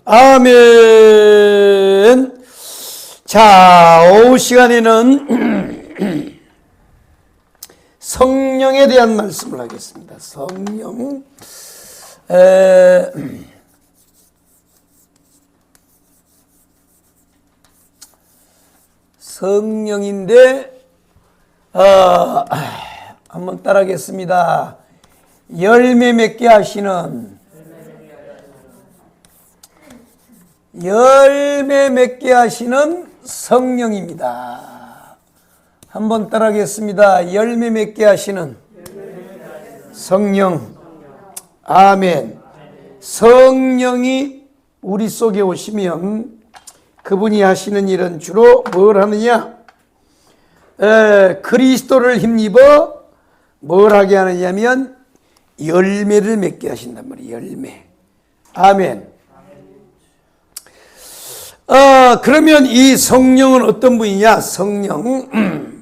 아멘. 자, 오후 시간에는 성령에 대한 말씀을 하겠습니다. 성령. 성령인데, 한번 따라하겠습니다. 열매 맺게 하시는, 열매 맺게 하시는 성령입니다. 한번 따라하겠습니다. 열매 맺게 하시는 성령. 아멘. 성령이 우리 속에 오시면 그분이 하시는 일은 주로 뭘 하느냐? 그리스도를 힘입어 뭘 하게 하느냐면 열매를 맺게 하신단 말이에요. 열매. 아멘. 그러면 이 성령은 어떤 분이냐?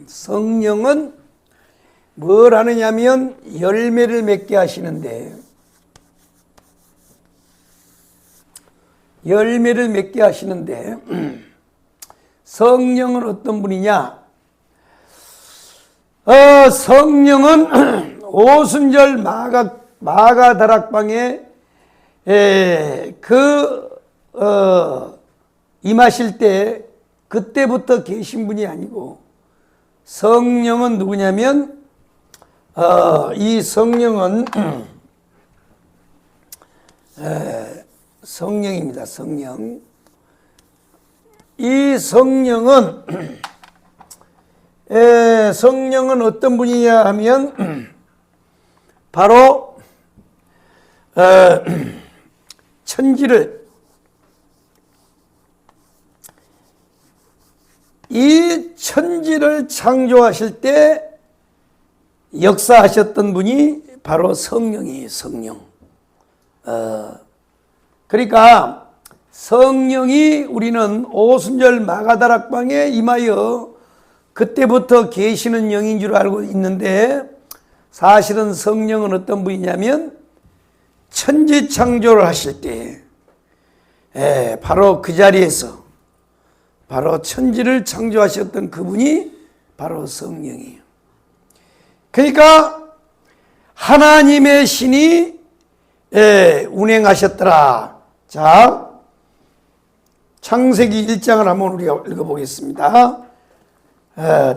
성령은 뭘 하느냐면 열매를 맺게 하시는데, 열매를 맺게 하시는데, 성령은 어떤 분이냐? 성령은 오순절 마가다락방에 임하실 때 그때부터 계신 분이 아니고, 성령은 누구냐면 이 성령은 성령입니다. 성령. 이 성령은 성령은 어떤 분이냐 하면 바로 이 천지를 창조하실 때 역사하셨던 분이 바로 성령이에요. 성령. 그러니까 성령이 우리는 오순절 마가다락방에 임하여 그때부터 계시는 영인 줄 알고 있는데, 사실은 성령은 어떤 분이냐면 천지 창조를 하실 때 바로 그 자리에서 바로 천지를 창조하셨던 그분이 바로 성령이에요. 그러니까 하나님의 신이 운행하셨더라. 자, 창세기 1장을 한번 우리가 읽어보겠습니다.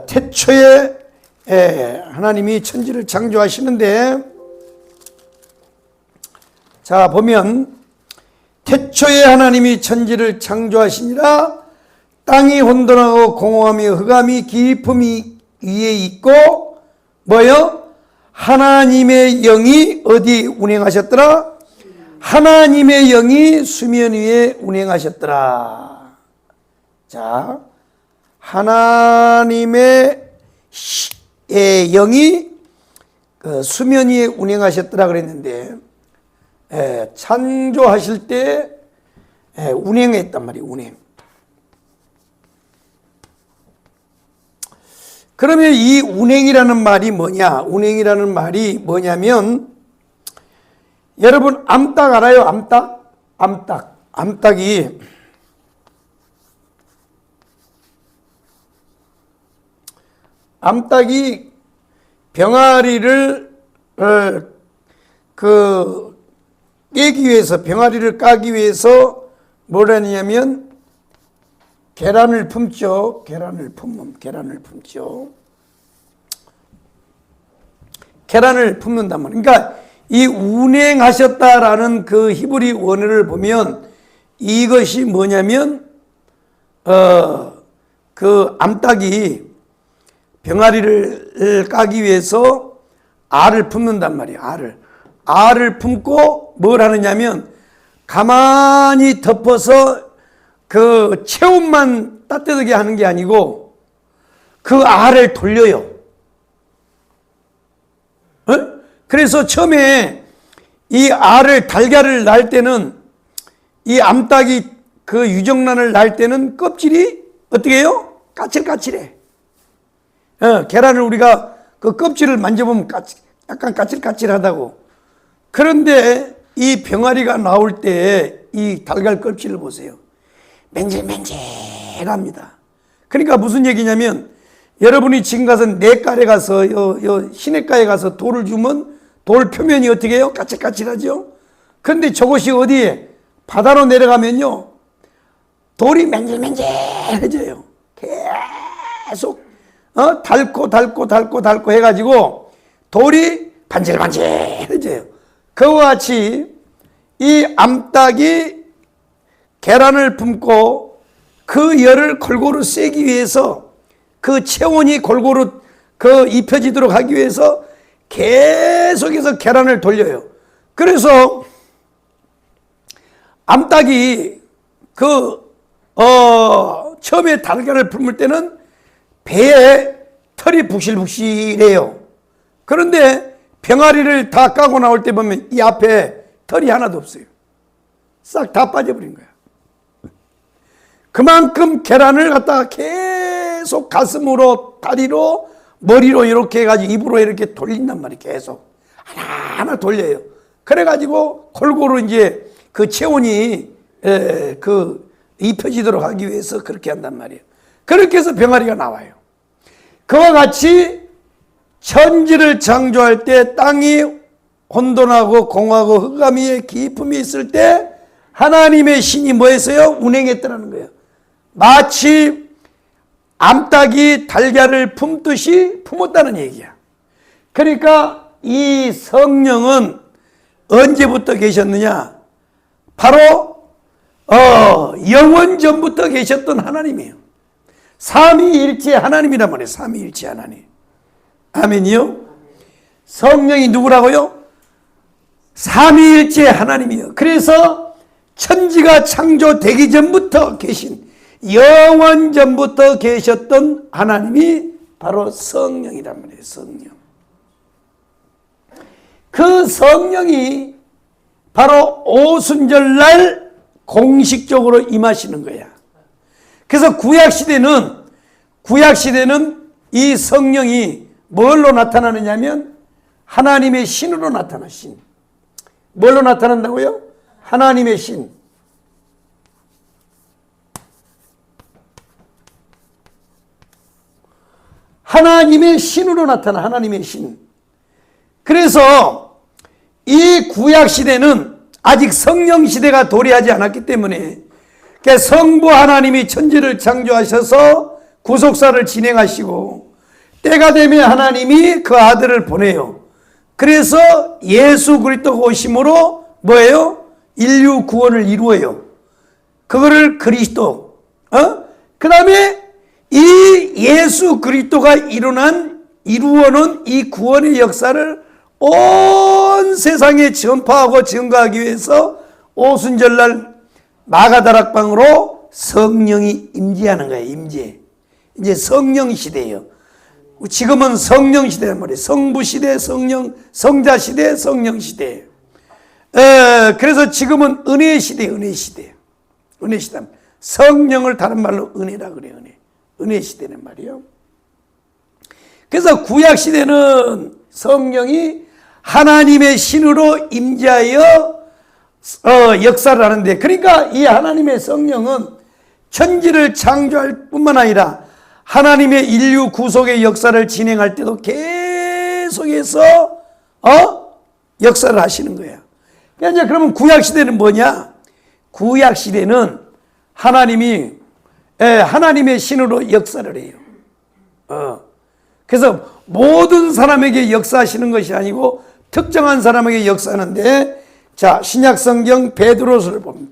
태초에 하나님이 천지를 창조하시는데, 자 보면 태초에 하나님이 천지를 창조하시니라. 땅이 혼돈하고 공허하며 흑암이 깊음이 위에 있고, 뭐요? 하나님의 영이 어디 운행하셨더라? 하나님의 영이 수면 위에 운행하셨더라. 자, 하나님의 영이 수면 위에 운행하셨더라 그랬는데, 창조하실 때 운행했단 말이에요. 운행. 그러면 이 운행이라는 말이 뭐냐? 운행이라는 말이 뭐냐면, 여러분 암탉 알아요? 암탉? 암탉이 병아리를 깨기 위해서, 병아리를 까기 위해서 뭘 하냐면 계란을 품죠. 계란을 품죠. 계란을 품는단 말이에요. 그러니까 이 운행하셨다라는 그 히브리 원어를 보면 이것이 뭐냐면 그 암탉이 병아리를 까기 위해서 알을 품는단 말이에요. 알을 품고 뭘 하느냐면 가만히 덮어서 그 체온만 따뜻하게 하는 게 아니고 그 알을 돌려요. 그래서 처음에 이 알을, 달걀을 낳을 때는, 이 암탉이 그 유정란을 낳을 때는 껍질이 어떻게 해요? 까칠까칠해. 계란을 우리가 그 껍질을 만져보면 약간 까칠까칠하다고. 그런데 이 병아리가 나올 때 이 달걀 껍질을 보세요. 맨질맨질합니다. 그러니까 무슨 얘기냐면 여러분이 지금 가서 내가에 가서 시냇가에 가서 돌을 주면 돌 표면이 어떻게 해요? 까칠까칠하죠. 그런데 저것이 어디에 바다로 내려가면요 돌이 맨질맨질해져요. 계속 닳고 해가지고 돌이 반질반질해져요. 그와 같이 이 암탉이 계란을 품고 그 열을 골고루 쐬기 위해서 그 체온이 골고루 입혀지도록 하기 위해서 계속해서 계란을 돌려요. 그래서 암탉이 처음에 달걀을 품을 때는 배에 털이 북실북실해요. 그런데 병아리를 다 까고 나올 때 보면 이 앞에 털이 하나도 없어요. 싹 다 빠져버린 거야. 그만큼 계란을 갖다가 계속 가슴으로, 다리로, 머리로 이렇게 해가지고 입으로 이렇게 돌린단 말이에요. 계속 하나하나 돌려요. 그래가지고 골고루 이제 그 체온이 입혀지도록 하기 위해서 그렇게 한단 말이에요. 그렇게 해서 병아리가 나와요. 그와 같이 천지를 창조할 때 땅이 혼돈하고 공하고 흑암의 깊음이 있을 때 하나님의 신이 뭐 했어요? 운행했더라는 거예요. 마치 암탉이 달걀을 품듯이 품었다는 얘기야. 그러니까 이 성령은 언제부터 계셨느냐? 바로 영원 전부터 계셨던 하나님이에요. 삼위일체 하나님이란 말이에요. 삼위일체 하나님. 아멘이요? 성령이 누구라고요? 삼위일체 하나님이요. 그래서 천지가 창조되기 전부터 계신, 영원 전부터 계셨던 하나님이 바로 성령이란 말이에요. 성령. 그 성령이 바로 오순절날 공식적으로 임하시는 거야. 그래서 구약시대는 이 성령이 뭘로 나타나느냐면 하나님의 신으로 나타나. 신. 뭘로 나타난다고요? 하나님의 신. 하나님의 신으로 나타나. 하나님의 신. 그래서 이 구약시대는 아직 성령시대가 도래하지 않았기 때문에 성부 하나님이 천지를 창조하셔서 구속사를 진행하시고 때가 되면 하나님이 그 아들을 보내요. 그래서 예수 그리스도가 오심으로 뭐예요? 인류 구원을 이루어요. 그거를 그리스도. 그 다음에 이 예수 그리스도가 이루어놓은 이 구원의 역사를 온 세상에 전파하고 증거하기 위해서 오순절날 마가다락방으로 성령이 임재하는 거예요. 임재. 이제 성령 시대예요. 지금은 성령 시대란 말이에요. 성부 시대, 성자 시대, 성령 시대. 그래서 지금은 은혜 시대, 은혜 시대. 은혜 시대. 성령을 다른 말로 은혜라 그래요. 은혜 시대는 말이에요. 그래서 구약 시대는 성령이 하나님의 신으로 임재하여 역사를 하는데, 그러니까 이 하나님의 성령은 천지를 창조할 뿐만 아니라 하나님의 인류 구속의 역사를 진행할 때도 계속해서 역사를 하시는 거예요. 그러니까 이제 그러면 구약 시대는 뭐냐? 구약 시대는 하나님의 신으로 역사를 해요. 그래서 모든 사람에게 역사하시는 것이 아니고 특정한 사람에게 역사하는데, 자, 신약 성경 베드로서를 보면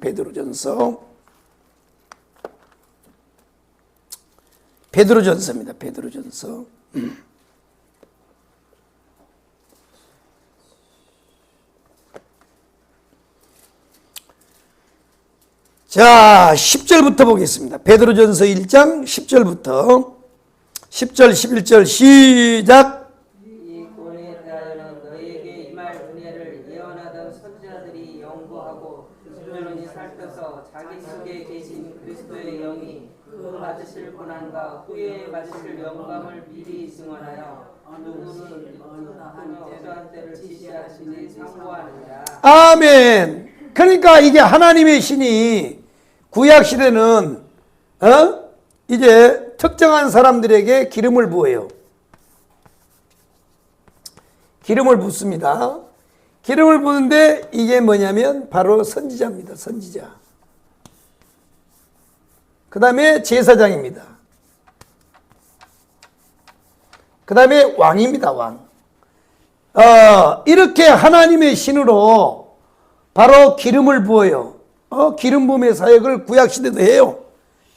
베드로전서입니다. 베드로전서. 자, 10절부터 보겠습니다. 베드로전서 1장 10절부터 10절 11절 시작. 이 구원에 대하여는 너희에게 임할 은혜를 예언하던 선지자들이 연구하고 주님이 살펴서 자기 속에 계신 그리스도의 영이 그 받으실 고난과 후에 받으실 영광을 미리 증언하여 누구는 어떠한 때를 지시하시니 상고하느니라. 아멘. 그러니까 이게 하나님의 신이 구약 시대는 이제 특정한 사람들에게 기름을 부어요. 기름을 붓습니다. 기름을 부는데 이게 뭐냐면 바로 선지자입니다. 선지자. 그 다음에 제사장입니다. 그 다음에 왕입니다. 왕. 이렇게 하나님의 신으로 바로 기름을 부어요. 기름 부음의 사역을 구약시대도 해요.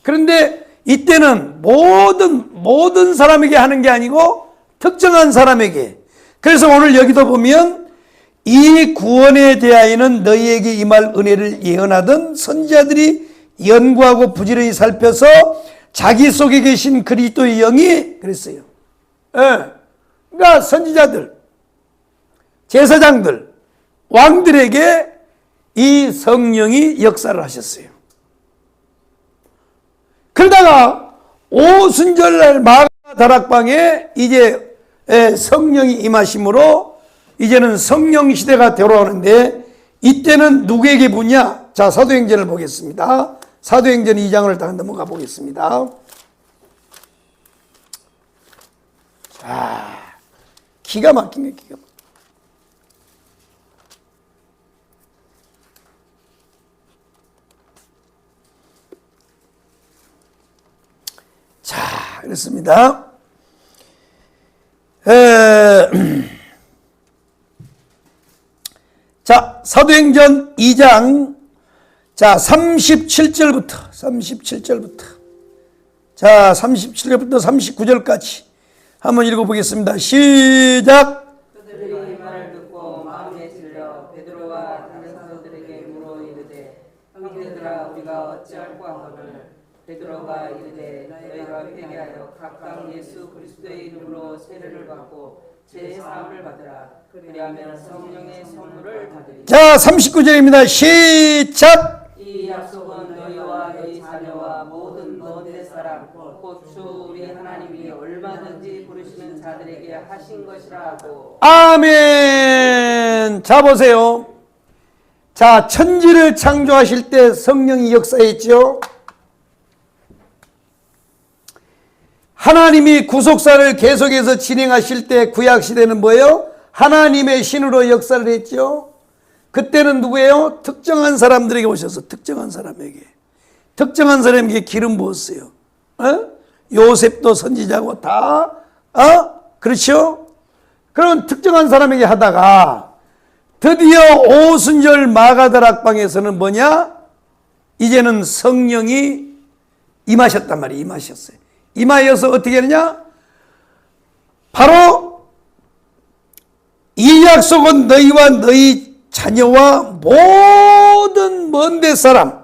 그런데 이때는 모든 사람에게 하는 게 아니고 특정한 사람에게. 그래서 오늘 여기도 보면 이 구원에 대하여는 너희에게 임할 은혜를 예언하던 선지자들이 연구하고 부지런히 살펴서 자기 속에 계신 그리스도의 영이 그랬어요. 그러니까 선지자들, 제사장들, 왕들에게 이 성령이 역사를 하셨어요. 그러다가 오순절날 마가다락방에 이제 성령이 임하심으로 이제는 성령 시대가 돌아오는데 이때는 누구에게 부냐? 자, 사도행전을 보겠습니다. 사도행전 2장을 다 넘어가 보겠습니다. 자, 기가 막힌 게 기가 막힌. 자, 그렇습니다. 자, 사도행전 2장 자 37절부터 자 37절부터 39절까지 한번 읽어보겠습니다. 시작. 그들이 이 말을 듣고 마음에 질려 베드로와 다른 사도들에게 물어 이르되 형제들아 우리가 어찌할꼬 하거늘 베드로가 이르되 너희가 회개하여 각각 예수 그리스도의 이름으로 세례를 받고 제 사함을 받으라. 그리하면 성령의 선물을 받으리라. 자 39절입니다. 시작. 이 약속은 너희와 너희 자녀와 모든 먼데 사람 곧 주 우리 하나님이 얼마든지 부르시는 자들에게 하신 것이라 하고. 아멘. 자 보세요. 자 천지를 창조하실 때 성령이 역사했죠. 하나님이 구속사를 계속해서 진행하실 때 구약시대는 뭐예요? 하나님의 신으로 역사를 했죠. 그때는 누구예요? 특정한 사람들에게 오셔서 특정한 사람에게 기름 부었어요. 요셉도 선지자고 다 그렇죠? 그런 특정한 사람에게 하다가 드디어 오순절 마가다락방에서는 뭐냐? 이제는 성령이 임하셨단 말이에요. 임하셨어요. 임하여서 어떻게 하느냐? 바로 이 약속은 너희와 너희 자녀와 모든 먼데 사람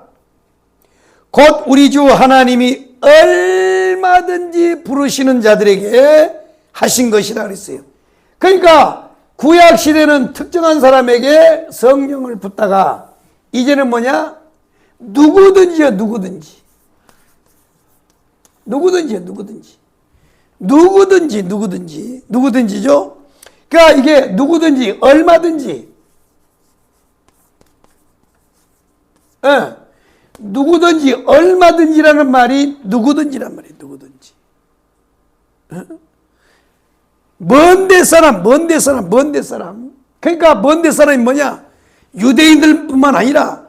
곧 우리 주 하나님이 얼마든지 부르시는 자들에게 하신 것이라 그랬어요. 그러니까 구약시대는 특정한 사람에게 성령을 붓다가 이제는 뭐냐? 누구든지요. 누구든지죠. 그러니까 이게 누구든지 얼마든지 누구든지 얼마든지라는 말이 누구든지란 말이에요. 누구든지. 먼데 사람. 그러니까 먼데 사람이 뭐냐? 유대인들뿐만 아니라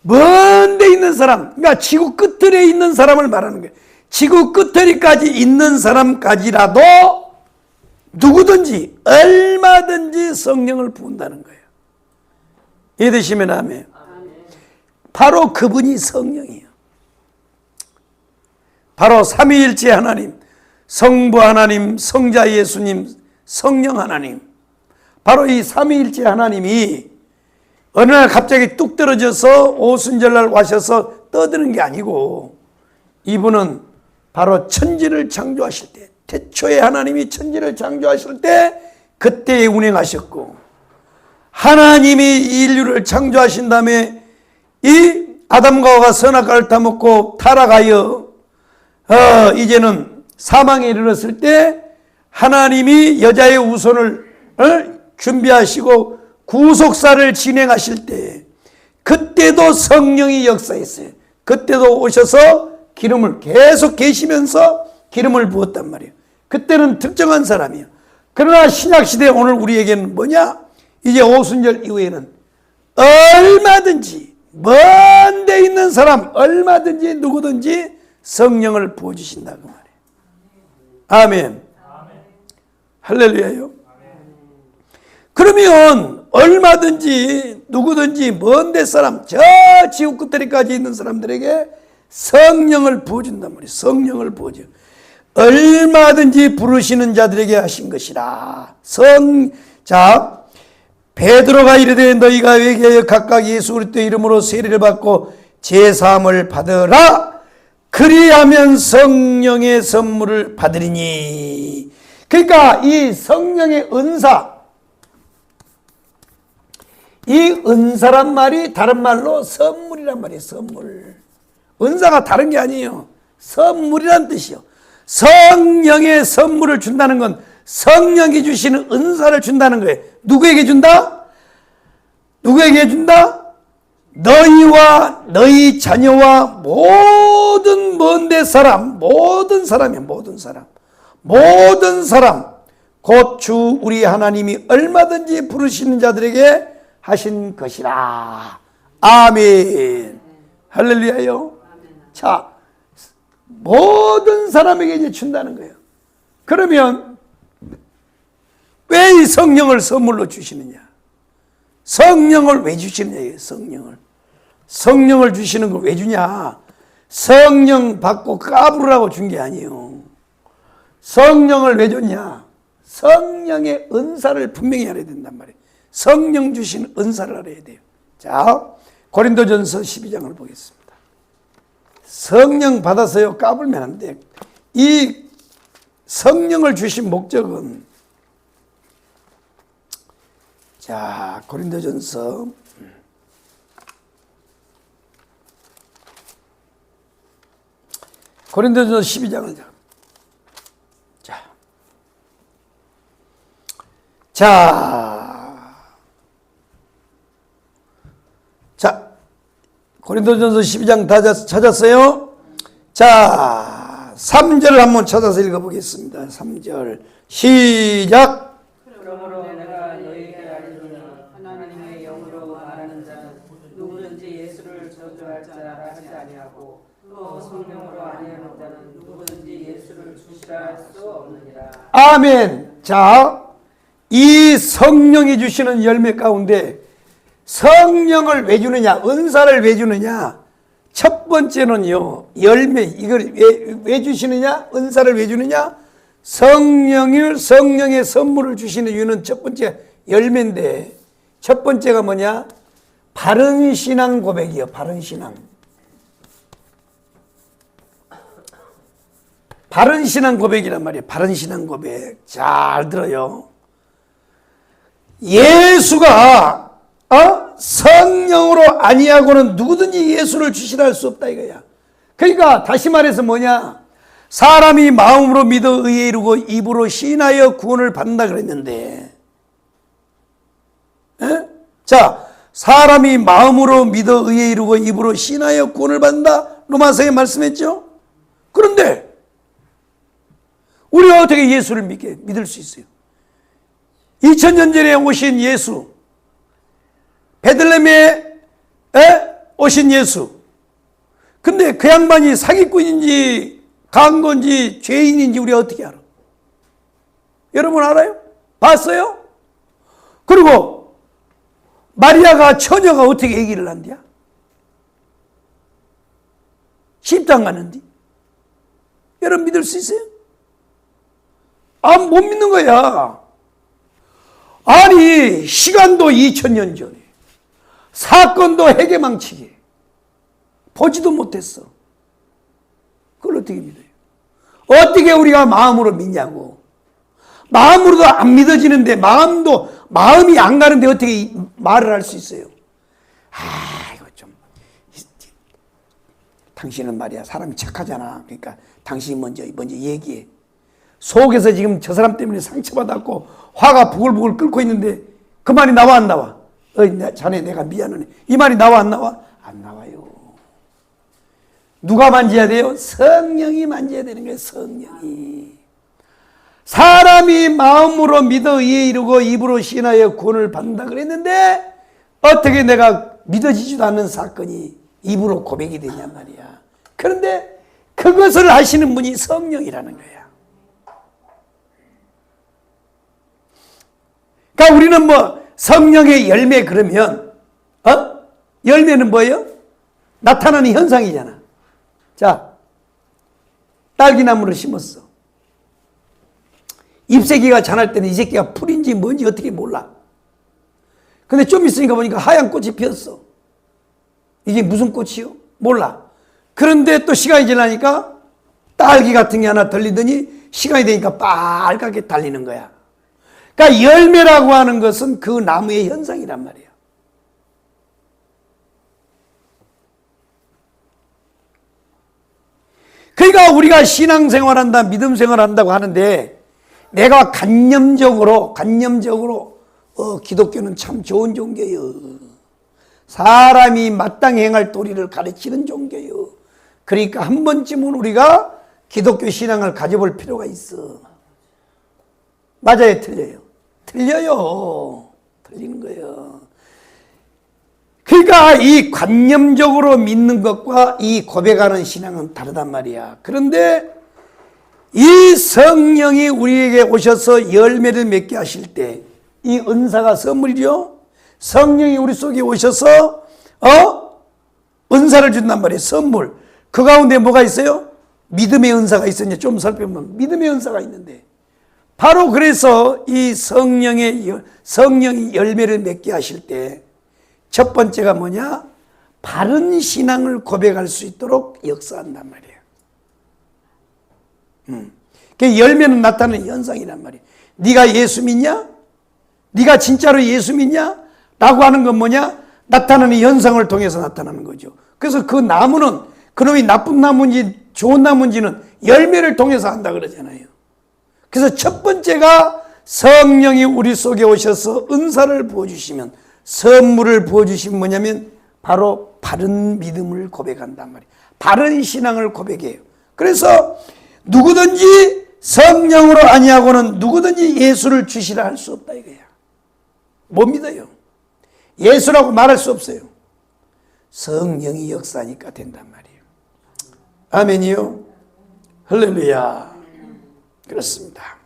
먼데 있는 사람. 그러니까 지구 끝에 있는 사람을 말하는 거예요. 지구 끝에까지 있는 사람까지라도 누구든지 얼마든지 성령을 부은다는 거예요. 이해되시면 아멘. 바로 그분이 성령이에요. 바로 삼위일체 하나님, 성부 하나님, 성자 예수님, 성령 하나님. 바로 이 삼위일체 하나님이 어느 날 갑자기 뚝 떨어져서 오순절날 와셔서 떠드는 게 아니고 이분은 바로 천지를 창조하실 때, 태초에 하나님이 천지를 창조하실 때 그때에 운행하셨고, 하나님이 인류를 창조하신 다음에 이 아담과 하와가 선악과를 따먹고 타락하여 이제는 사망에 이르렀을 때 하나님이 여자의 후손을 준비하시고 구속사를 진행하실 때 그때도 성령이 역사했어요. 그때도 오셔서 기름을 계속 계시면서 기름을 부었단 말이에요. 그때는 특정한 사람이에요. 그러나 신약시대 오늘 우리에게는 뭐냐? 이제 오순절 이후에는 얼마든지 먼 데 있는 사람 얼마든지 누구든지 성령을 부어주신다 그 말이에요. 아멘. 할렐루야요. 그러면 얼마든지 누구든지 먼 데 사람 저 지구 끝자리까지 있는 사람들에게 성령을 부어준단 말이에요. 성령을 부어줘. 얼마든지 부르시는 자들에게 하신 것이라. 자, 베드로가 이르되 너희가 회개하여 각각 예수 그리스도의 이름으로 세례를 받고 제사함을 받으라. 그리하면 성령의 선물을 받으리니. 그러니까 이 성령의 은사, 이 은사란 말이 다른 말로 선물이란 말이에요. 선물. 은사가 다른 게 아니에요. 선물이란 뜻이요. 성령의 선물을 준다는 건 성령이 주시는 은사를 준다는 거예요. 누구에게 준다? 누구에게 준다? 너희와 너희 자녀와 모든 먼데 사람, 모든 사람이야. 모든 사람. 모든 사람, 곧 주 우리 하나님이 얼마든지 부르시는 자들에게 하신 것이라. 아멘. 할렐루야요. 자, 모든 사람에게 이제 준다는 거예요. 그러면 왜 이 성령을 선물로 주시느냐? 성령을 왜 주시느냐? 성령을 주시는 걸 왜 주냐? 성령 받고 까부르라고 준 게 아니에요. 성령을 왜 줬냐? 성령의 은사를 분명히 알아야 된단 말이에요. 성령 주신 은사를 알아야 돼요. 자, 고린도전서 12장을 보겠습니다. 성령 받아서요 까불면 안 돼. 이 성령을 주신 목적은, 자, 고린도전서 12장을 자, 고린도전서 12장 다 찾았어요? 자, 3절을 한번 찾아서 읽어보겠습니다. 3절 시작. 그러므로 내가 너희에게 알리노니 하나님의 영으로 말하는 자는 누구든지 예수를 저주할 자라 하지 아니하고 또 성령으로 아니하는 자는 누구든지 예수를 주시라 할 수 없느니라. 아멘. 자, 이 성령이 주시는 열매 가운데 성령을 왜 주느냐? 은사를 왜 주느냐? 첫 번째는요, 열매. 이걸 왜 주시느냐? 은사를 왜 주느냐? 성령의 선물을 주시는 이유는 첫 번째 열매인데, 첫 번째가 뭐냐? 바른 신앙 고백이요. 바른 신앙. 바른 신앙 고백이란 말이에요. 바른 신앙 고백. 잘 들어요. 예수가 성령으로 아니하고는 누구든지 예수를 주시라 할 수 없다 이거야. 그러니까 다시 말해서 뭐냐? 사람이 마음으로 믿어 의에 이르고 입으로 시인하여 구원을 받는다 그랬는데, 자, 사람이 마음으로 믿어 의에 이르고 입으로 시인하여 구원을 받는다 로마서에 말씀했죠. 그런데 우리가 어떻게 예수를 믿을 수 있어요? 2000년 전에 오신 예수, 베들레헴에 오신 예수. 근데 그 양반이 사기꾼인지 강도인지 죄인인지 우리가 어떻게 알아? 여러분 알아요? 봤어요? 그리고 마리아가 처녀가 어떻게 아기를 낳는디야? 십장 가는디? 여러분 믿을 수 있어요? 못 믿는 거야. 아니, 시간도 2000년 전에, 사건도 해계망치게 보지도 못했어. 그걸 어떻게 믿어요? 어떻게 우리가 마음으로 믿냐고. 마음으로도 안 믿어지는데, 마음이 안 가는데 어떻게 말을 할 수 있어요? 이거 좀, 당신은 말이야, 사람이 착하잖아. 그러니까 당신이 먼저 얘기해. 속에서 지금 저 사람 때문에 상처받았고 화가 부글부글 끓고 있는데 그 말이 나와 안 나와? 자네 내가 미안하네. 이 말이 나와 안 나와? 안 나와요. 누가 만져야 돼요? 성령이 만져야 되는 거예요. 성령이. 사람이 마음으로 믿어 이에 이르고 입으로 신하여 구원을 받는다 그랬는데 어떻게 내가 믿어지지도 않는 사건이 입으로 고백이 되냐 말이야. 그런데 그것을 하시는 분이 성령이라는 거야. 그러니까 우리는 뭐 성령의 열매 그러면 열매는 뭐예요? 나타나는 현상이잖아. 자, 딸기나무를 심었어. 잎새끼가 자랄 때는 이 새끼가 풀인지 뭔지 어떻게 몰라. 근데 좀 있으니까 보니까 하얀 꽃이 피었어. 이게 무슨 꽃이요? 몰라. 그런데 또 시간이 지나니까 딸기 같은 게 하나 들리더니 시간이 되니까 빨갛게 달리는 거야. 그러니까 열매라고 하는 것은 그 나무의 현상이란 말이야. 그러니까 우리가 신앙생활한다, 믿음생활한다고 하는데 내가 관념적으로 기독교는 참 좋은 종교예요. 사람이 마땅히 행할 도리를 가르치는 종교예요. 그러니까 한 번쯤은 우리가 기독교 신앙을 가져볼 필요가 있어. 맞아요, 틀려요? 틀려요. 틀리는 거예요. 그러니까 이 관념적으로 믿는 것과 이 고백하는 신앙은 다르단 말이야. 그런데 이 성령이 우리에게 오셔서 열매를 맺게 하실 때 이 은사가 선물이죠. 성령이 우리 속에 오셔서 은사를 준단 말이에요. 선물. 그 가운데 뭐가 있어요? 믿음의 은사가 있었냐 좀 살펴보면 믿음의 은사가 있는데 바로 그래서 이 성령이 열매를 맺게 하실 때 첫 번째가 뭐냐? 바른 신앙을 고백할 수 있도록 역사한단 말이에요. 그 열매는 나타나는 현상이란 말이에요. 네가 예수 믿냐? 네가 진짜로 예수 믿냐? 라고 하는 건 뭐냐? 나타나는 현상을 통해서 나타나는 거죠. 그래서 그 나무는 그놈이 나쁜 나무인지 좋은 나무인지는 열매를 통해서 한다 그러잖아요. 그래서 첫 번째가 성령이 우리 속에 오셔서 은사를 부어주시면 선물을 부어주시면 뭐냐면 바로 바른 믿음을 고백한단 말이에요. 바른 신앙을 고백해요. 그래서 누구든지 성령으로 아니하고는 누구든지 예수를 주시라 할 수 없다 이거야. 못 믿어요. 예수라고 말할 수 없어요. 성령이 역사하니까 된단 말이에요. 아멘이요. 할렐루야. 그렇습니다.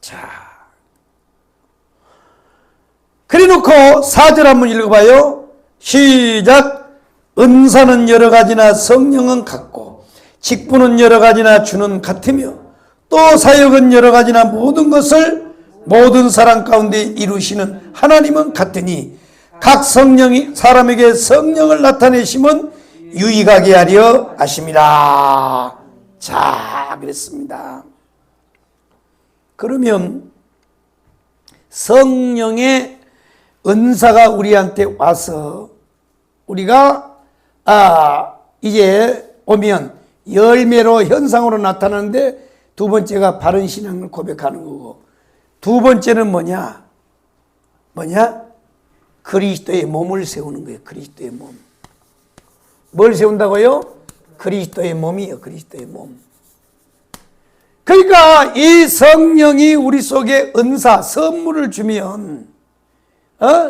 자, 그래놓고 4절 한번 읽어봐요. 시작. 은사는 여러 가지나 성령은 같고 직분은 여러 가지나 주는 같으며 또 사역은 여러 가지나 모든 것을 모든 사람 가운데 이루시는 하나님은 같으니 각 성령이 사람에게 성령을 나타내심은 유익하게 하려 하심이라. 자, 그랬습니다. 그러면 성령의 은사가 우리한테 와서 우리가 이제 오면 열매로 현상으로 나타나는데 두 번째가 바른 신앙을 고백하는 거고 두 번째는 뭐냐? 그리스도의 몸을 세우는 거예요. 그리스도의 몸. 뭘 세운다고요? 그리스도의 몸이요. 그리스도의 몸. 그러니까 이 성령이 우리 속에 은사, 선물을 주면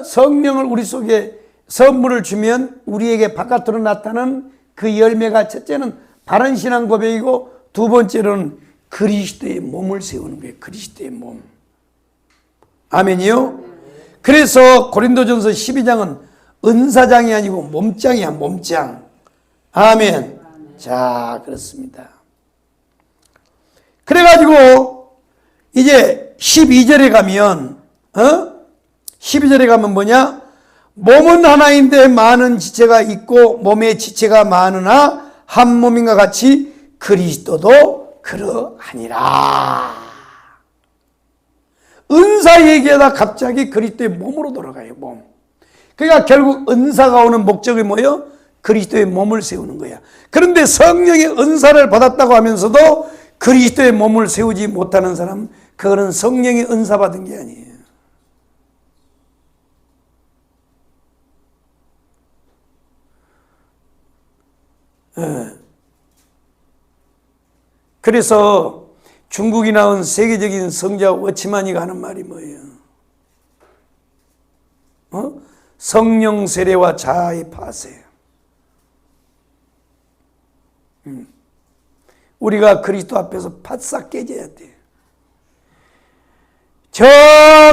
성령을 우리 속에 선물을 주면 우리에게 바깥으로 나타나는 그 열매가 첫째는 바른 신앙 고백이고 두 번째로는 그리스도의 몸을 세우는 거예요. 그리스도의 몸. 아멘이요? 그래서 고린도전서 12장은 은사장이 아니고 몸장이야. 몸장. 아멘. 자, 그렇습니다. 그래가지고 이제 12절에 가면 12절에 가면 뭐냐? 몸은 하나인데 많은 지체가 있고 몸의 지체가 많으나 한 몸인가 같이 그리스도도 그러하니라. 은사 얘기하다 갑자기 그리스도의 몸으로 돌아가요. 몸. 그러니까 결국 은사가 오는 목적이 뭐예요? 그리스도의 몸을 세우는 거야. 그런데 성령의 은사를 받았다고 하면서도 그리스도의 몸을 세우지 못하는 사람, 그거는 성령의 은사 받은 게 아니에요. 그래서 중국이 낳은 세계적인 성자 워치만이가 하는 말이 뭐예요? 성령 세례와 자아의 파세. 우리가 그리스도 앞에서 바싹 깨져야 돼. 저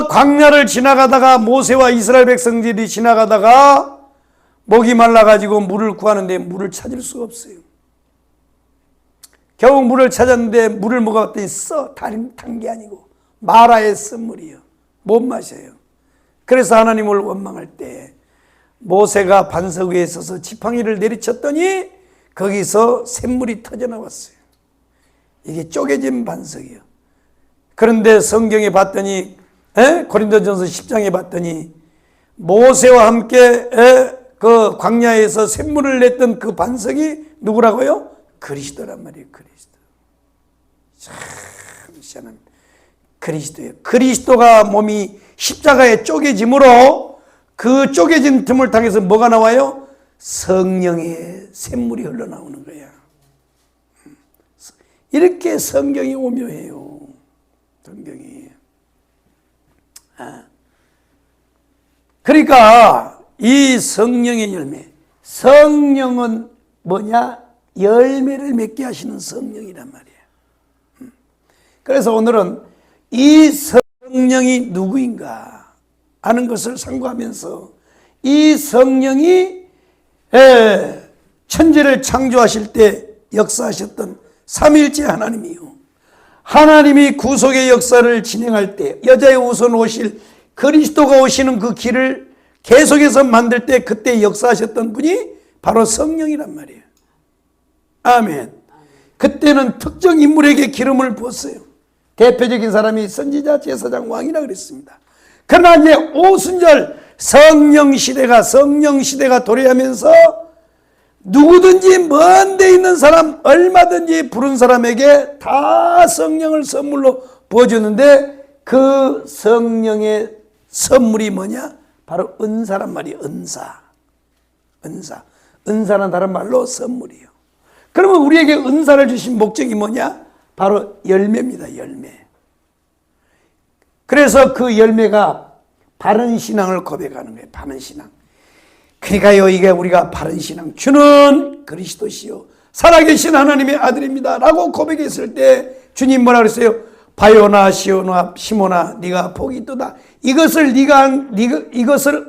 광야를 지나가다가 모세와 이스라엘 백성들이 지나가다가 목이 말라가지고 물을 구하는데 물을 찾을 수가 없어요. 겨우 물을 찾았는데 물을 먹어봤더니 탄 게 아니고 마라의 쓴물이요. 못 마셔요. 그래서 하나님을 원망할 때 모세가 반석 위에 서서 지팡이를 내리쳤더니 거기서 샘물이 터져나왔어요. 이게 쪼개진 반석이요. 그런데 성경에 봤더니 고린도전서 10장에 봤더니 모세와 함께 그 광야에서 샘물을 냈던 그 반석이 누구라고요? 그리스도란 말이에요. 그리스도. 참 희한합니다. 그리스도예요. 그리스도가 몸이 십자가에 쪼개짐으로 그 쪼개진 틈을 통해서 뭐가 나와요? 성령의 샘물이 흘러나오는 거야. 이렇게 성경이 오묘해요. 성경이. 그러니까 이 성령의 열매, 성령은 뭐냐? 열매를 맺게 하시는 성령이란 말이에요. 그래서 오늘은 이 성령이 누구인가 하는 것을 상고하면서 이 성령이 천지를 창조하실 때 역사하셨던 삼위일체 하나님이요. 하나님이 구속의 역사를 진행할 때 여자의 우선 오실 그리스도가 오시는 그 길을 계속해서 만들 때 그때 역사하셨던 분이 바로 성령이란 말이에요. 아멘. 그때는 특정 인물에게 기름을 부었어요. 대표적인 사람이 선지자, 제사장, 왕이라 그랬습니다. 그러나 이제 오순절 성령 시대가 도래하면서 누구든지 먼 데 있는 사람, 얼마든지 부른 사람에게 다 성령을 선물로 부어주는데 그 성령의 선물이 뭐냐? 바로 은사란 말이에요. 은사는 다른 말로 선물이에요. 그러면 우리에게 은사를 주신 목적이 뭐냐? 바로 열매입니다. 열매. 그래서 그 열매가 바른 신앙을 고백하는 거예요. 바른 신앙. 그러니까요, 이게 우리가 바른 신앙, 주는 그리스도시요 살아계신 하나님의 아들입니다 라고 고백했을 때 주님 뭐라 그랬어요? 바요나 시오나 시모나 네가 복이 있도다. 이것을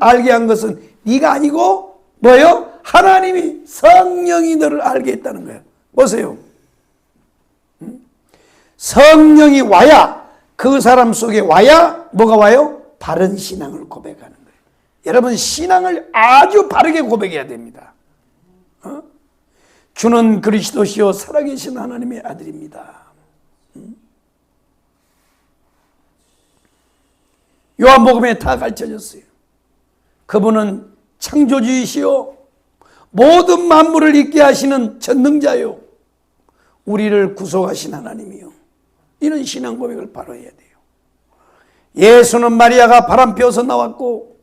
알게 한 것은 네가 아니고 뭐예요? 하나님이, 성령이 너를 알게 했다는 거예요. 보세요. 성령이 와야, 그 사람 속에 와야 뭐가 와요? 바른 신앙을 고백하는 거예요. 여러분, 신앙을 아주 바르게 고백해야 됩니다. 주는 그리스도시요 살아계신 하나님의 아들입니다. 요한복음에 다 가르쳐졌어요. 그분은 창조주이시요 모든 만물을 있게 하시는 전능자요 우리를 구속하신 하나님이요. 이런 신앙 고백을 바로 해야 돼요. 예수는 마리아가 바람 피워서 나왔고,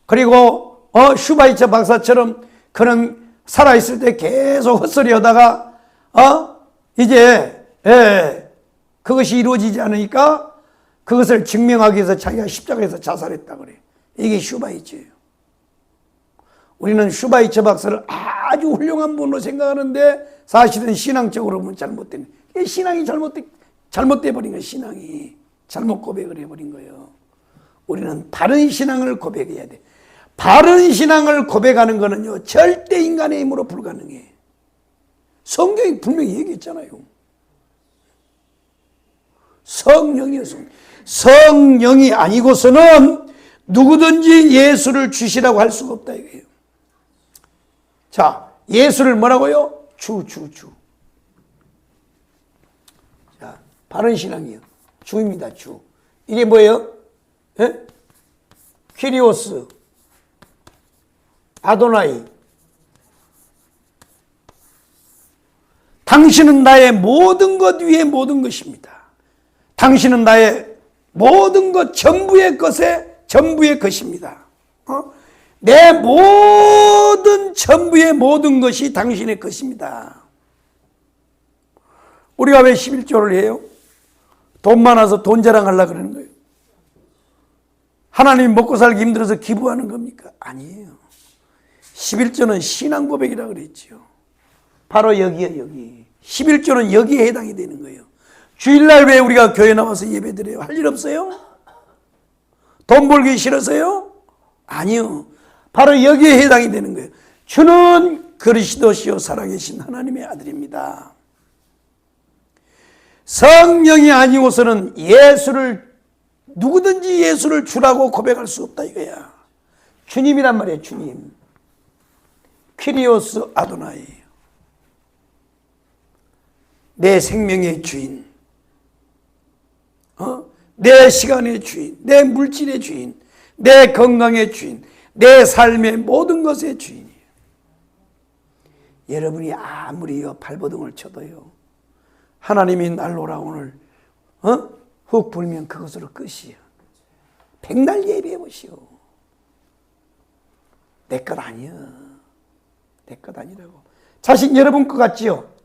그리고 슈바이처 박사처럼 그는 살아있을 때 계속 헛소리 하다가 이제 그것이 이루어지지 않으니까 그것을 증명하기 위해서 자기가 십자가에서 자살했다 그래. 이게 슈바이처예요. 우리는 슈바이처 박사를 아주 훌륭한 분으로 생각하는데 사실은 신앙적으로 보면 잘못된, 신앙이 잘못돼 버린 거예요. 신앙이 잘못 고백을 해버린 거예요. 우리는 바른 신앙을 고백해야 돼. 바른 신앙을 고백하는 거는요, 절대 인간의 힘으로 불가능해. 성경이 분명히 얘기했잖아요. 성령이요, 성령이 아니고서는 누구든지 예수를 주시라고 할 수가 없다 이거예요. 자, 예수를 뭐라고요? 주. 자, 바른 신앙이요. 주입니다, 주. 이게 뭐예요? 퀴리오스, 아도나이. 당신은 나의 모든 것 위에 모든 것입니다. 당신은 나의 모든 것 전부의 것입니다. 내 모든 전부의 모든 것이 당신의 것입니다. 우리가 왜 11조를 해요? 돈 많아서 돈 자랑하려고 그러는 거예요. 하나님 먹고 살기 힘들어서 기부하는 겁니까? 아니에요. 11조는 신앙 고백이라고 그랬죠. 바로 여기요, 여기. 11조는 여기에 해당이 되는 거예요. 주일날 왜 우리가 교회 나와서 예배드려요? 할 일 없어요? 돈 벌기 싫어서요? 아니요. 바로 여기에 해당이 되는 거예요. 주는 그리스도시요 살아계신 하나님의 아들입니다. 성령이 아니고서는 누구든지 예수를 주라고 고백할 수 없다 이거야. 주님이란 말이에요. 주님. 키리오스 아도나이. 내 생명의 주인, 내 시간의 주인, 내 물질의 주인, 내 건강의 주인, 내 삶의 모든 것의 주인이에요. 여러분이 아무리 발버둥을 쳐도요, 하나님이 날로라 오늘 훅 불면 그것으로 끝이에요. 백날 예배해 보시오. 내 것 아니야. 내 것 아니라고. 자식 여러분 것 같지요?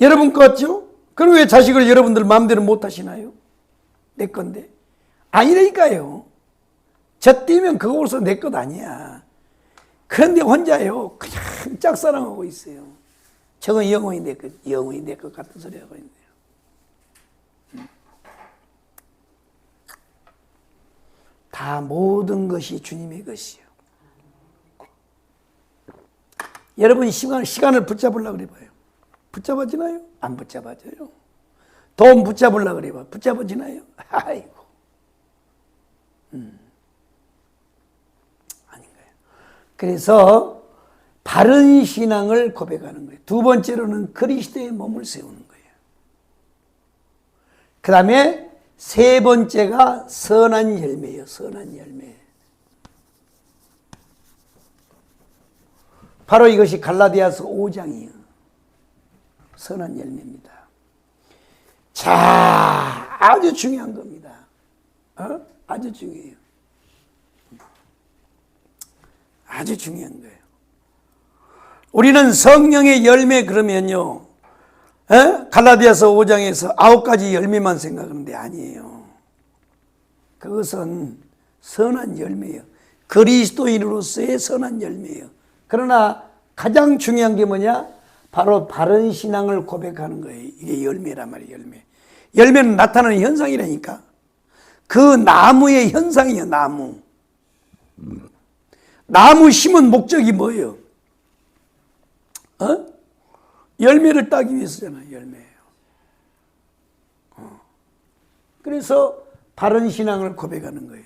여러분 것 같죠? 그럼 왜 자식을 여러분들 마음대로 못 하시나요? 내 건데. 아니라니까요. 저 뛰면 그거로서 내 것 아니야. 그런데 혼자요, 그냥 짝사랑하고 있어요. 저건 영혼이 내 것, 영혼이 내 것 같은 소리 하고 있네요. 다 모든 것이 주님의 것이요. 여러분 시간을 붙잡으려고 그래봐요. 붙잡아지나요? 안 붙잡아져요. 돈 붙잡으려고 그래봐. 붙잡아지나요? 아이고. 아닌가요? 그래서 바른 신앙을 고백하는 거예요. 두 번째로는 그리스도의 몸을 세우는 거예요. 그 다음에 세 번째가 선한 열매예요. 선한 열매. 바로 이것이 갈라디아서 5장이에요. 선한 열매입니다. 자, 아주 중요한 겁니다. 아주 중요해요. 아주 중요한 거예요. 우리는 성령의 열매 그러면요, 갈라디아서 5장에서 9가지 열매만 생각하는데 아니에요. 그것은 선한 열매예요. 그리스도인으로서의 선한 열매예요. 그러나 가장 중요한 게 뭐냐? 바로 바른 신앙을 고백하는 거예요. 이게 열매란 말이에요. 열매. 열매는 나타나는 현상이라니까. 그 나무의 현상이에요. 나무. 나무 심은 목적이 뭐예요? 열매를 따기 위해서잖아요. 열매예요. 그래서 바른 신앙을 고백하는 거예요.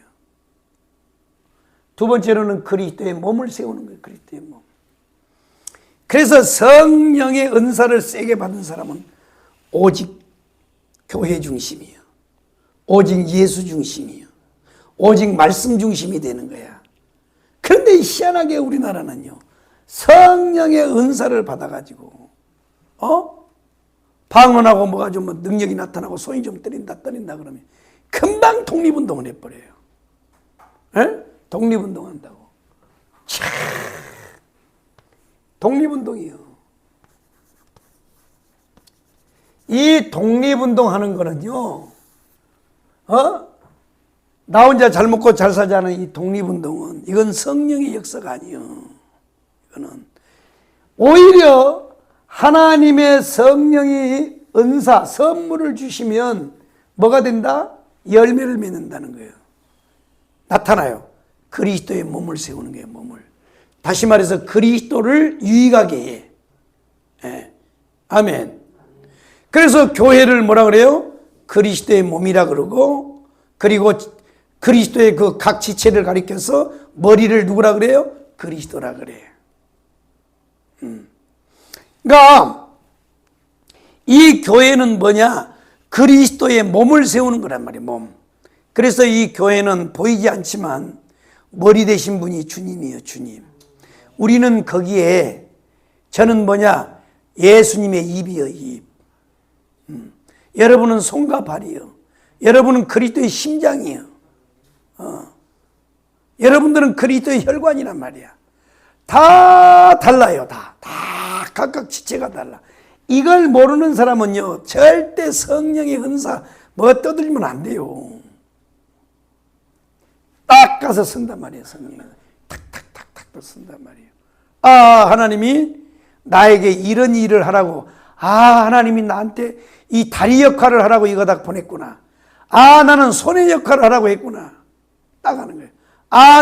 두 번째로는 그리스도의 몸을 세우는 거예요. 그리스도의 몸. 그래서 성령의 은사를 세게 받은 사람은 오직 교회 중심이에요. 오직 예수 중심이에요. 오직 말씀 중심이 되는 거야. 그런데 희한하게 우리나라는요, 성령의 은사를 받아가지고 방언하고 뭐가 좀 능력이 나타나고 손이 좀 떨린다 그러면 금방 독립운동을 해버려요. 독립운동한다고. 독립운동이요. 이 독립운동 하는 거는요, 나 혼자 잘 먹고 잘 사자는 이 독립운동은, 이건 성령의 역사가 아니에요. 이거는 오히려 하나님의 성령이 은사, 선물을 주시면 뭐가 된다? 열매를 맺는다는 거예요. 나타나요. 그리스도의 몸을 세우는 거예요. 몸을. 다시 말해서 그리스도를 유익하게 해. 아멘. 그래서 교회를 뭐라 그래요? 그리스도의 몸이라 그러고, 그리고 그리스도의 그 각 지체를 가리켜서 머리를 누구라 그래요? 그리스도라 그래요. 그러니까 이 교회는 뭐냐? 그리스도의 몸을 세우는 거란 말이에요. 몸. 그래서 이 교회는 보이지 않지만 머리 되신 분이 주님이에요. 주님. 우리는 거기에, 저는 뭐냐? 예수님의 입이요. 입. 여러분은 손과 발이요. 여러분은 그리스도의 심장이요. 여러분들은 그리스도의 혈관이란 말이야. 다 달라요. 다 각각 지체가 달라. 이걸 모르는 사람은요, 절대 성령의 은사 떠들면 안 돼요. 딱 가서 쓴단 말이에요. 성령이 탁탁탁탁 쓴단 말이에요. 하나님이 나에게 이런 일을 하라고, 하나님이 나한테 이 다리 역할을 하라고 이거 다 보냈구나. 나는 손의 역할을 하라고 했구나. 딱 하는 거예요.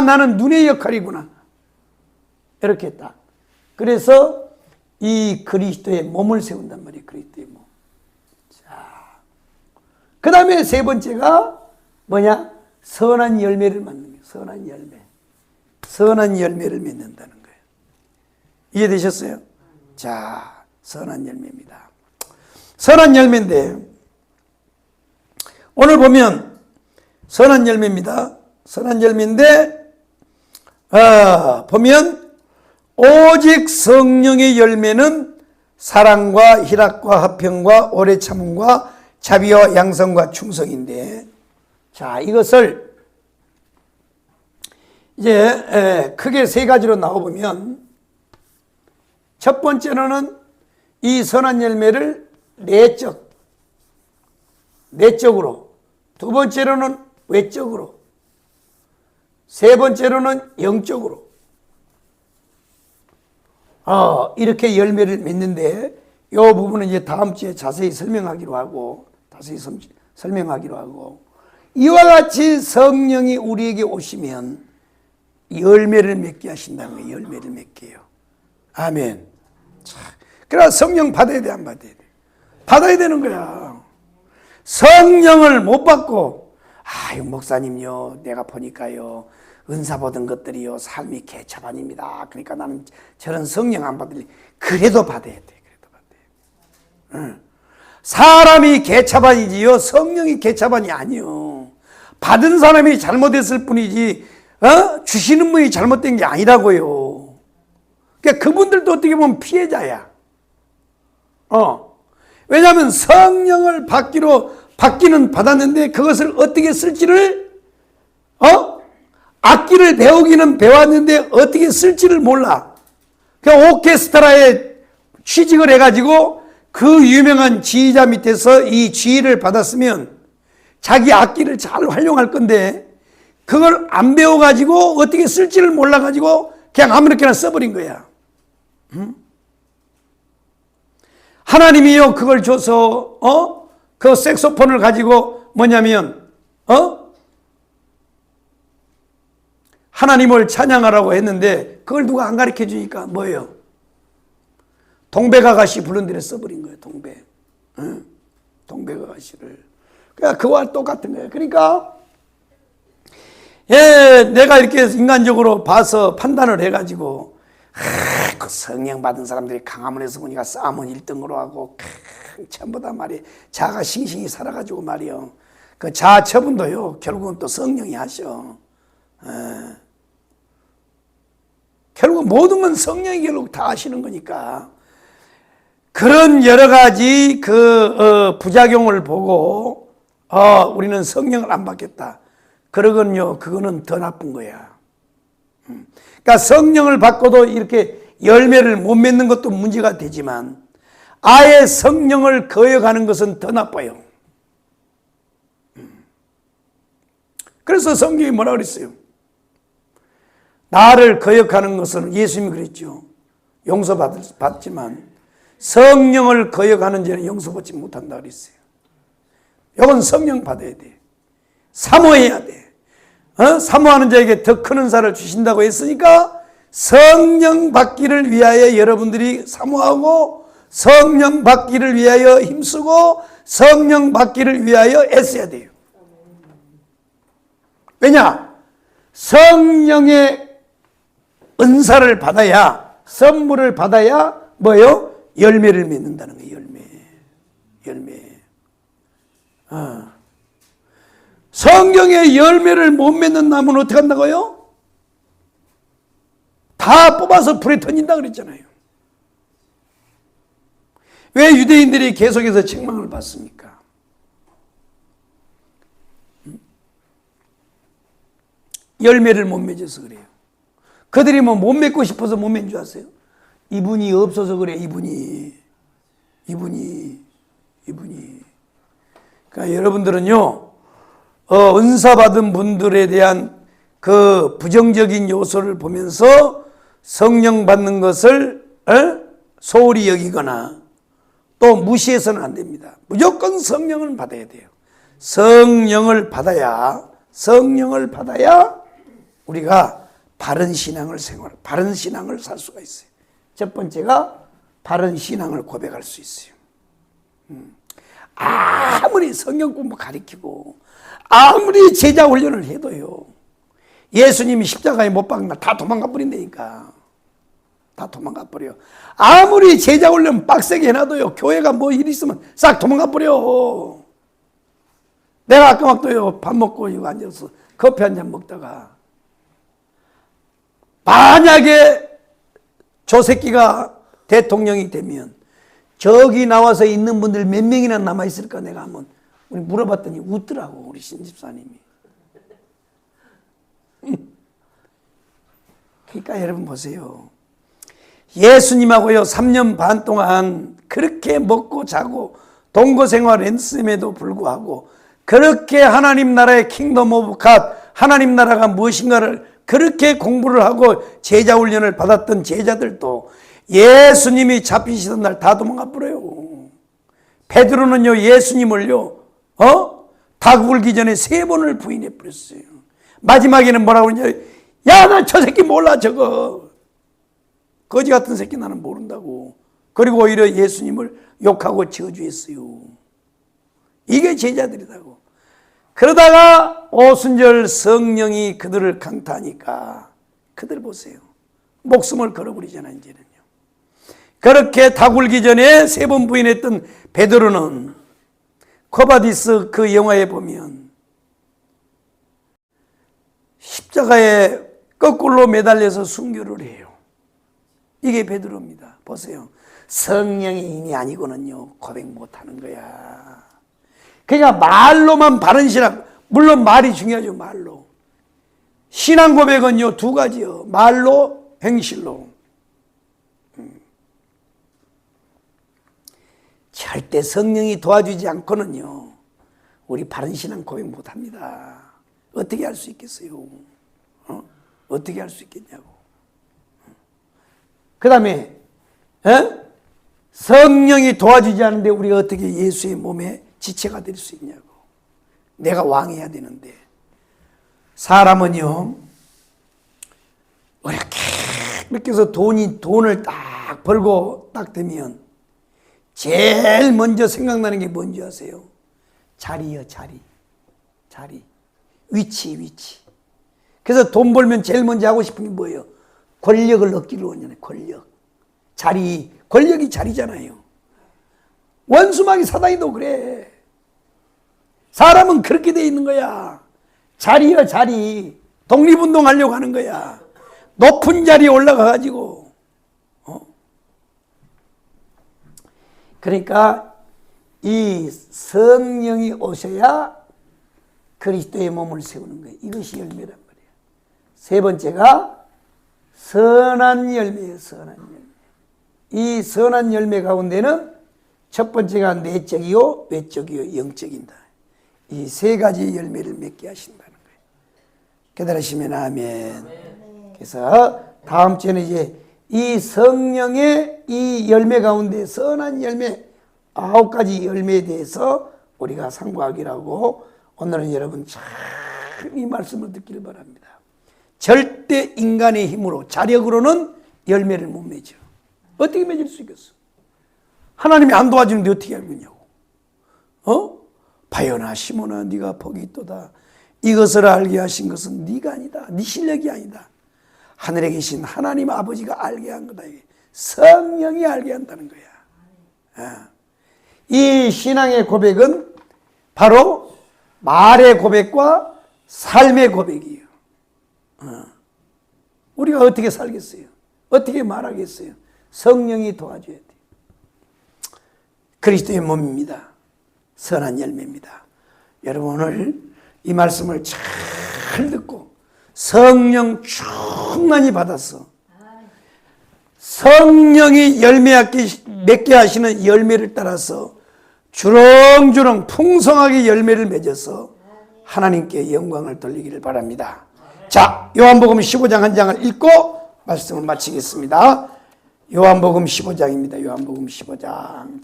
나는 눈의 역할이구나. 이렇게 딱. 그래서 이 그리스도의 몸을 세운단 말이에요. 그리스도의 몸. 자, 그 다음에 세 번째가 뭐냐? 선한 열매를 맺는 거예요. 선한 열매. 선한 열매를 맺는다는 거예요. 이해되셨어요? 자, 선한 열매입니다. 선한 열매인데, 오늘 보면 선한 열매입니다. 선한 열매인데, 보면 오직 성령의 열매는 사랑과 희락과 화평과 오래 참음과 자비와 양선과 충성인데, 자, 이것을 이제 크게 세 가지로 나눠보면, 첫 번째로는 이 선한 열매를 내적으로, 두 번째로는 외적으로, 세 번째로는 영적으로 이렇게 열매를 맺는데, 이 부분은 이제 다음 주에 자세히 설명하기로 하고 이와 같이 성령이 우리에게 오시면 열매를 맺게 하신다는 거예요. 열매를 맺게 해요. 아멘. 그래서 성령 받아야 돼, 안 받아야 돼? 받아야 되는 거야. 성령을 못 받고, 목사님요, 내가 보니까요, 은사 받은 것들이요, 삶이 개차반입니다. 그러니까 나는 저런 성령 안 받을래. 그래도 받아야 돼. 그래도 받아야 돼. 사람이 개차반이지요, 성령이 개차반이 아니요. 받은 사람이 잘못했을 뿐이지, 주시는 분이 잘못된 게 아니라고요. 그러니까 그분들도 어떻게 보면 피해자야. 왜냐하면 성령을 받기는 받았는데 그것을 어떻게 쓸지를, 악기를 배우기는 배웠는데 어떻게 쓸지를 몰라. 그 오케스트라에 취직을 해가지고 그 유명한 지휘자 밑에서 이 지휘를 받았으면 자기 악기를 잘 활용할 건데, 그걸 안 배워가지고 어떻게 쓸지를 몰라가지고 그냥 아무렇게나 써버린 거야. 하나님이요, 그걸 줘서, 그 색소폰을 가지고 뭐냐면, 하나님을 찬양하라고 했는데, 그걸 누가 안 가르쳐 주니까 뭐예요? 동백아가씨 부른 데를 써버린 거예요, 동백아가씨를. 그러니까 그와 똑같은 거예요. 그러니까, 내가 이렇게 인간적으로 봐서 판단을 해가지고, 그 성령 받은 사람들이 강화문에서 보니까 싸움은 1등으로 하고, 전부 다 말이에요. 자가 싱싱히 살아가지고 말이요. 그 자아 처분도요, 결국은 또 성령이 하셔. 결국 모든 건 성령이 결국 다 하시는 거니까. 그런 여러 가지 부작용을 보고, 우리는 성령을 안 받겠다. 그러건요, 그거는 더 나쁜 거야. 그러니까 성령을 받고도 이렇게 열매를 못 맺는 것도 문제가 되지만, 아예 성령을 거역하는 것은 더 나빠요. 그래서 성경이 뭐라 그랬어요? 나를 거역하는 것은, 예수님이 그랬죠. 용서받지만 성령을 거역하는 자는 용서받지 못한다 그랬어요. 이건 성령 받아야 돼. 사모해야 돼. 사모하는 자에게 더 큰 은사를 주신다고 했으니까 성령 받기를 위하여 여러분들이 사모하고, 성령 받기를 위하여 힘쓰고, 성령 받기를 위하여 애써야 돼요. 왜냐? 성령의 은사를 받아야, 선물을 받아야 뭐예요? 열매를 맺는다는 거예요. 열매. 성경의 열매를 못 맺는 나무는 어떻게 한다고요? 다 뽑아서 불에 던진다 그랬잖아요. 왜 유대인들이 계속해서 책망을 받습니까? 열매를 못 맺어서 그래요. 그들이 뭐 못 맺고 싶어서 못 맺는 줄 아세요? 이분이 없어서 그래. 이분이. 그러니까 여러분들은요, 은사 받은 분들에 대한 그 부정적인 요소를 보면서 성령 받는 것을 소홀히 여기거나 또 무시해서는 안 됩니다. 무조건 성령을 받아야 돼요. 성령을 받아야 우리가 바른 신앙을 바른 신앙을 살 수가 있어요. 첫 번째가 바른 신앙을 고백할 수 있어요. 아무리 성경 공부 가르치고 아무리 제자 훈련을 해도요, 예수님이 십자가에 못 박은 날 다 도망가 버린다니까. 다 도망가 버려. 아무리 제자 훈련 빡세게 해놔도요, 교회가 뭐 일 있으면 싹 도망가 버려. 내가 아까 막 또요, 밥 먹고 이거 앉아서 커피 한 잔 먹다가 만약에 저 새끼가 대통령이 되면 저기 나와서 있는 분들 몇 명이나 남아있을까 내가 한번 우리 물어봤더니 웃더라고, 우리 신집사님이. 그러니까 여러분 보세요. 예수님하고요 3년 반 동안 그렇게 먹고 자고 동거생활을 했음에도 불구하고 그렇게 하나님 나라의 킹덤 오브 갓, 하나님 나라가 무엇인가를 그렇게 공부를 하고 제자 훈련을 받았던 제자들도 예수님이 잡히시던 날 다 도망가 버려요. 베드로는요, 예수님을요, 닭 울기 전에 3번을 부인해 버렸어요. 마지막에는 뭐라고 그러냐? 야, 나 저 새끼 몰라, 저거. 거지 같은 새끼 나는 모른다고. 그리고 오히려 예수님을 욕하고 저주했어요. 이게 제자들이라고. 그러다가 오순절 성령이 그들을 강타하니까 그들 보세요. 목숨을 걸어버리잖아요, 이제는요. 그렇게 닭 울기 전에 3번 부인했던 베드로는 코바디스 그 영화에 보면 십자가에 거꾸로 매달려서 순교를 해요. 이게 베드로입니다. 보세요. 성령의 힘이 아니고는요, 고백 못하는 거야. 그러니까 말로만 바른 신앙, 물론 말이 중요하죠, 말로. 신앙 고백은요, 2가지요. 말로, 행실로. 절대 성령이 도와주지 않고는요, 우리 바른 신앙 고백 못합니다. 어떻게 할 수 있겠어요? 어떻게 할 수 있겠냐고. 그 다음에 성령이 도와주지 않는데 우리가 어떻게 예수의 몸에 지체가 될 수 있냐고. 내가 왕해야 되는데. 사람은요, 이렇게 해서 돈을 딱 벌고 딱 되면 제일 먼저 생각나는 게 뭔지 아세요? 자리요, 자리. 위치. 그래서 돈 벌면 제일 먼저 하고 싶은 게 뭐예요? 권력을 얻기를 원하잖아요. 권력이 자리잖아요. 원수마귀 사단이도 그래. 사람은 그렇게 돼 있는 거야. 자리요, 자리. 독립운동 하려고 하는 거야. 높은 자리에 올라가가지고. 그러니까 이 성령이 오셔야 그리스도의 몸을 세우는 거예요. 이것이 열매란 말이에요. 3번째가 선한 열매예요. 선한 열매. 이 선한 열매 가운데는 첫 번째가 내적이요, 외적이요, 영적이다. 이 3가지 열매를 맺게 하신다는 거예요. 깨달으시면 아멘. 그래서 다음 주에는 이제 이 성령의 이 열매 가운데 선한 열매 9가지 열매에 대해서 우리가 상고하기로 하고, 오늘은 여러분 참 이 말씀을 듣기를 바랍니다. 절대 인간의 힘으로, 자력으로는 열매를 못 맺어. 어떻게 맺을 수 있겠어? 하나님이 안 도와주는데 어떻게 알겠냐고. 바요나 시몬아, 네가 복이 있도다. 이것을 알게 하신 것은 네가 아니다. 네 실력이 아니다. 하늘에 계신 하나님 아버지가 알게 한 거다. 성령이 알게 한다는 거야. 이 신앙의 고백은 바로 말의 고백과 삶의 고백이에요. 우리가 어떻게 살겠어요? 어떻게 말하겠어요? 성령이 도와줘야 돼요. 그리스도의 몸입니다. 선한 열매입니다. 여러분 오늘 이 말씀을 잘 듣고 성령 충만히 받아서 성령이 맺게 하시는 열매를 따라서 주렁주렁 풍성하게 열매를 맺어서 하나님께 영광을 돌리기를 바랍니다. 자, 요한복음 15장 한 장을 읽고 말씀을 마치겠습니다. 요한복음 15장입니다. 요한복음 15장.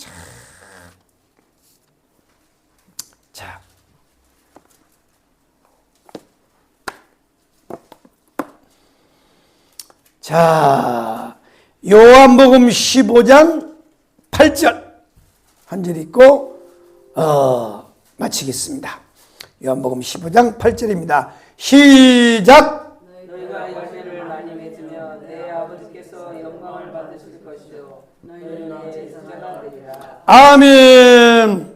자, 요한복음 15장 8절 한 절 읽고 마치겠습니다. 요한복음 15장 8절입니다. 시작! 너희가 열매를 많이 맺으며 내 아버지께서 영광을 받으실 것이요 너희는 내 제자가 되리라. 아멘.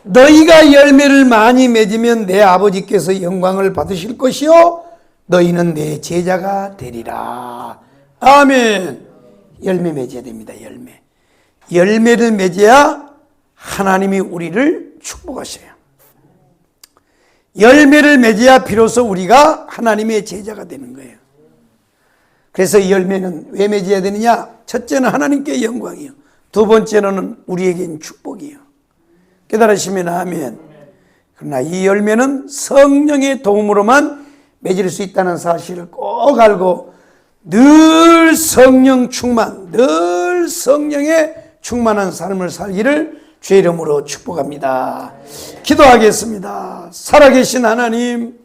너희가 열매를 많이 맺으면 내 아버지께서 영광을 받으실 것이요 너희는 내 제자가 되리라. 아멘. 열매 맺어야 됩니다. 열매를 맺어야 하나님이 우리를 축복하셔요. 열매를 맺어야 비로소 우리가 하나님의 제자가 되는 거예요. 그래서 이 열매는 왜 맺어야 되느냐? 첫째는 하나님께 영광이요, 두 번째는 우리에겐 축복이요. 깨달으시면 아멘. 그러나 이 열매는 성령의 도움으로만 맺을 수 있다는 사실을 꼭 알고 늘 성령 충만, 늘 성령의 충만한 삶을 살기를 주의 이름으로 축복합니다. 기도하겠습니다. 살아계신 하나님,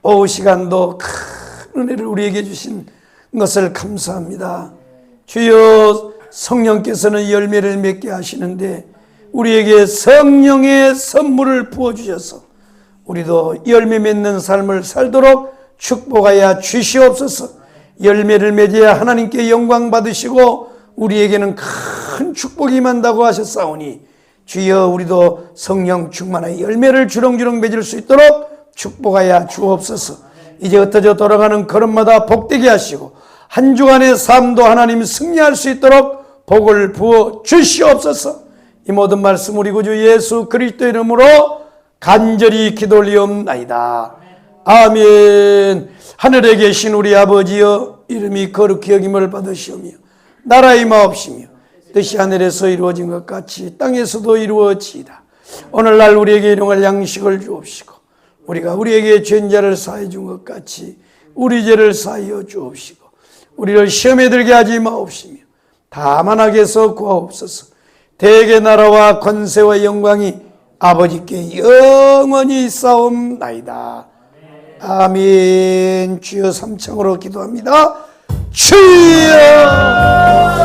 오후 시간도 큰 은혜를 우리에게 주신 것을 감사합니다. 주여, 성령께서는 열매를 맺게 하시는데 우리에게 성령의 선물을 부어주셔서 우리도 열매 맺는 삶을 살도록 축복하여 주시옵소서. 열매를 맺어야 하나님께 영광 받으시고 우리에게는 큰 축복이 임한다고 하셨사오니 주여, 우리도 성령 충만하여 열매를 주렁주렁 맺을 수 있도록 축복하여 주옵소서. 이제 흩어져 돌아가는 걸음마다 복되게 하시고 한 주간의 삶도 하나님 승리할 수 있도록 복을 부어 주시옵소서. 이 모든 말씀 우리 구주 예수 그리스도 이름으로 간절히 기도 올리옵나이다. 아멘. 하늘에 계신 우리 아버지여, 이름이 거룩히 여김을 받으시오며 나라의 마옵시며 뜻이 하늘에서 이루어진 것 같이 땅에서도 이루어지이다. 오늘날 우리에게 일용할 양식을 주옵시고 우리가 우리에게 죄인자를 사해 준 것 같이 우리 죄를 사하여 주옵시고 우리를 시험에 들게 하지 마옵시며 다만 악에서 구하옵소서. 대개 나라와 권세와 영광이 아버지께 영원히 싸움나이다. 아멘. 주여, 삼창으로 기도합니다. 주여!